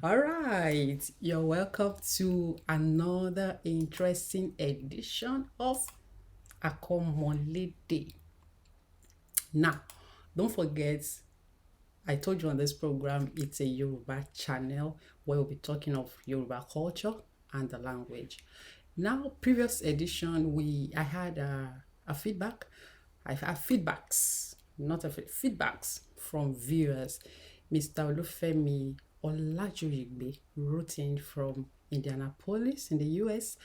All right, you're welcome to another interesting edition of MỌL'ÉDÈ. Now, don't forget, I told you on this program, it's a Yoruba channel where we'll be talking of Yoruba culture and the language. Now, previous edition, I had a feedback. I have feedbacks, not feedbacks from viewers. Mr. Olufemi Olajuyigbe wrote in from Indianapolis in the US,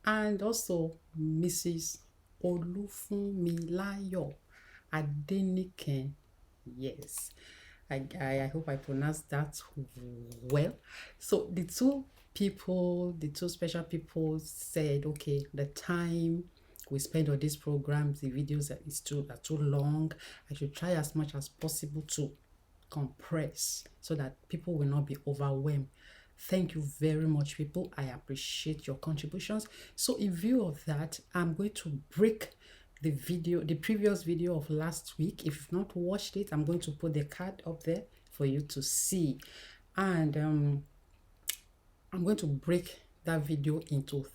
and also Mrs. Olufunmilayo Adeniken. Yes, I hope I pronounced that well. So the two special people said, okay, the time we spend on this program, the videos are too long. I should try as much as possible to compress so that people will not be overwhelmed. Thank you very much, people. I appreciate your contributions. So in view of that, I'm going to break the previous video of last week. If you've not watched it, I'm going to put the card up there for you to see. And I'm going to break that video into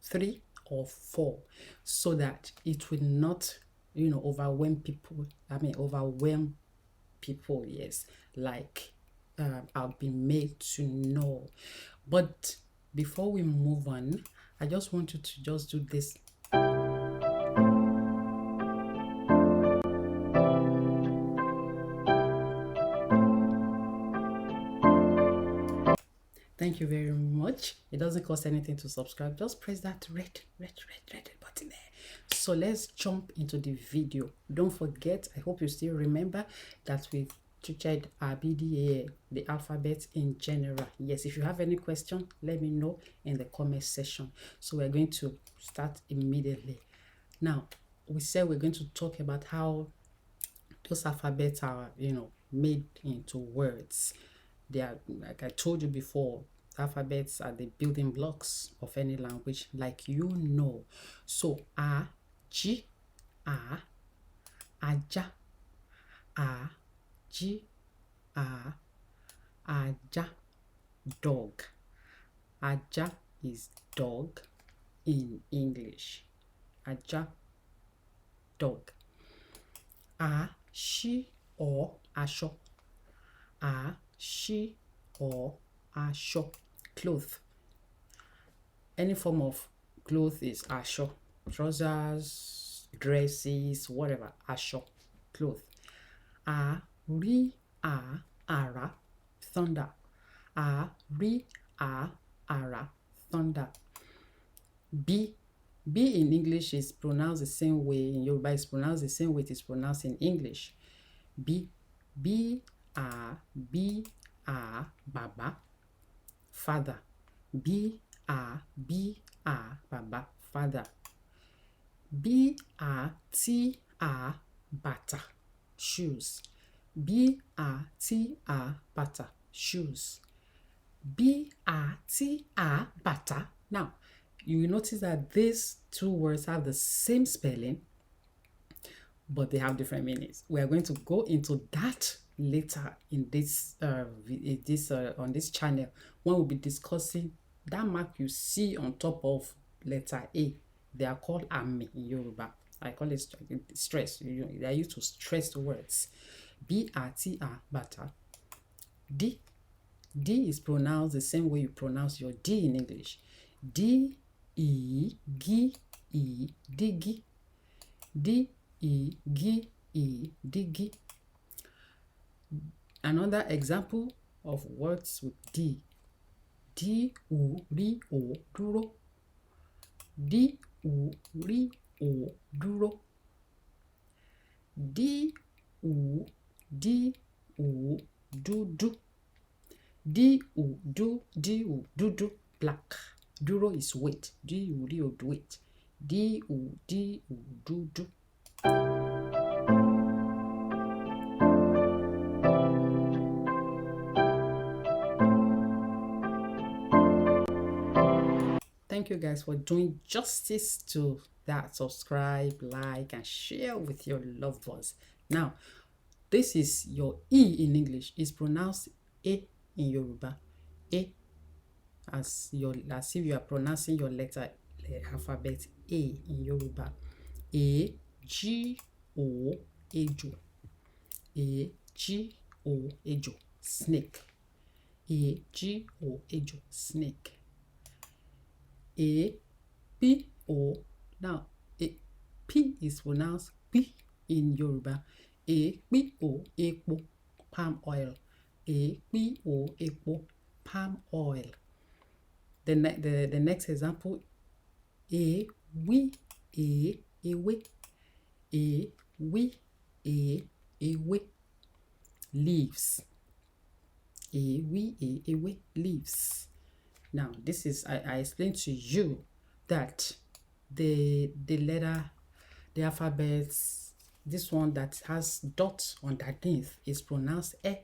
3 or 4 so that it will not, overwhelm people. Overwhelm people, yes, like I've been made to know. But before we move on, I just want you to just do this. Thank you very much. It doesn't cost anything to subscribe. Just press that red button there. So let's jump into the video. Don't forget, I hope you still remember that we've treated ABDA, the alphabet in general. Yes, if you have any question, let me know in the comment section. So we're going to start immediately. Now, we said we're going to talk about how those alphabets are, made into words. They are, like I told you before, alphabets are the building blocks of any language, like you know. So a, g, a, aja, a, g, a, aja, dog. Aja is dog in English. Aja, dog. A, she, or aṣọ. A, she, or aṣọ, cloth. Any form of cloth is aṣọ. Trousers, dresses, whatever. Aṣọ, cloth. A, rí, a, ara, thunder. A, rí, a, ara, thunder. B in English is pronounced the same way. In Yoruba, it's pronounced the same way it is pronounced in English. B, a, baba, father. B, a, baba, father. B, a, bata, shoes. B, a, bata, shoes. B, a, bata. Now, you will notice that these two words have the same spelling, but they have different meanings. We are going to go into that later in this on this channel when we'll be discussing that mark you see on top of letter A. They are called àmì in Yoruba. I call it stress. They are used to stress the words. B, a, bata. D is pronounced the same way you pronounce your D in English. D, gi, digi. D, gi, digi. Another example of words with D. D, rí, dúró. D, rí, dúró. D, dúdú. D, dúdú, black. Dúró is weight. D, weight. D, dúdú. Thank you guys for doing justice to that. Subscribe, like, and share with your loved ones. Now, this is your E in English. It's pronounced E in Yoruba. A, as if you are pronouncing your letter alphabet A in Yoruba. A, G, O, Ejo. A, G, O, Ejo, snake. A, G, O, Ejo, snake. A, P, O. Now, a P is pronounced P in Yoruba. A, P, O, Epo, palm oil. A, P, O, Epo, palm oil. The next example, a, we, a, ewe. A, we, a, ewe, leaves. A, we, a, ewe, leaves. Now, this is, I explained to you that the letter, the alphabets, this one that has dots underneath is pronounced e,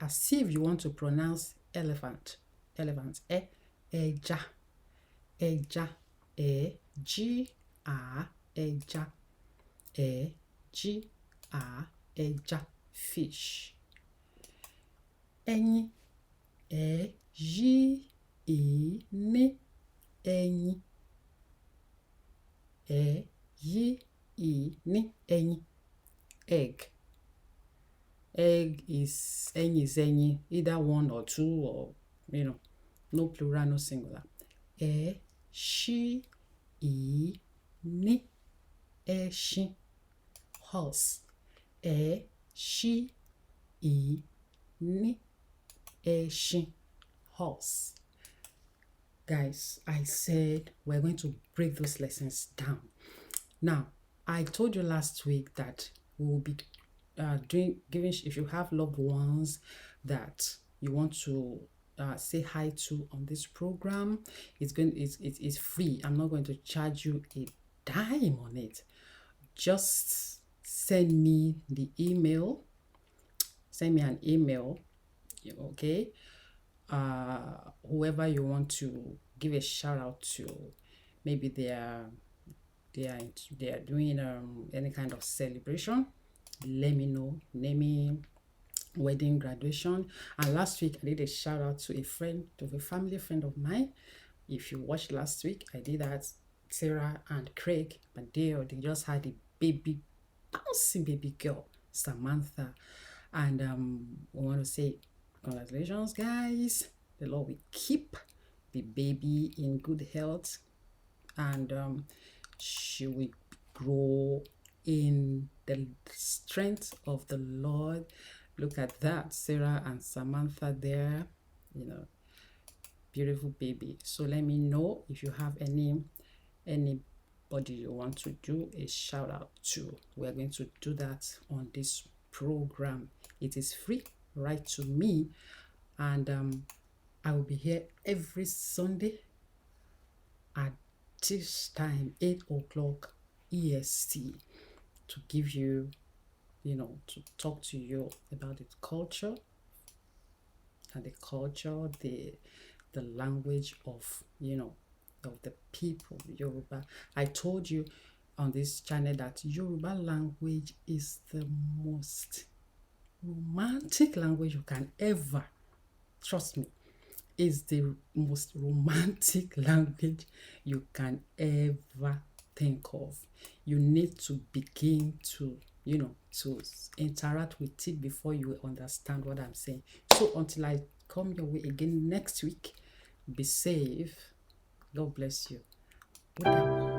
as if you want to pronounce elephant. Elephant, eja, eja, G-A, eja, G-A, eja, fish. Ẹyin, Ẹ-yí-ì-ní, ẹyin, Ẹ-yí-ì-ní, ẹyin, egg. Egg is, ẹyin is ẹyin, either one or two, or, no plural, no singular. Ẹ-ṣí-ì-ní, ẹṣin, horse. Ẹ-ṣí-ì-ní, ẹṣin, horse. Guys, I said we're going to break those lessons down. Now, I told you last week that we will be giving, if you have loved ones that you want to say hi to on this program, it's free. I'm not going to charge you a dime on it. Just send me the email. Send me an email, okay? Whoever you want to give a shout out to, maybe they are doing any kind of celebration. Let me know. Naming, wedding, graduation. And last week I did a shout out to a family friend of mine. If you watched last week, I did that. Sarah and Craig, but they just had a baby, bouncing baby girl, Samantha. And we want to say congratulations, guys. The Lord will keep the baby in good health, and she will grow in the strength of the Lord. Look at that, Sarah and Samantha there, beautiful baby. So let me know if you have anybody you want to do a shout out to. We're going to do that on this program. It is free. Write to me, and I will be here every Sunday at this time, 8 o'clock EST, to give you, to talk to you about the culture and the language of, of the people, Yoruba. I told you on this channel that Yoruba language is the most romantic language you can ever, trust me, is the most romantic language you can ever think of. You need to begin to, to interact with it before you understand what I'm saying. So until I come your way again next week, be safe. God bless you. Goodbye.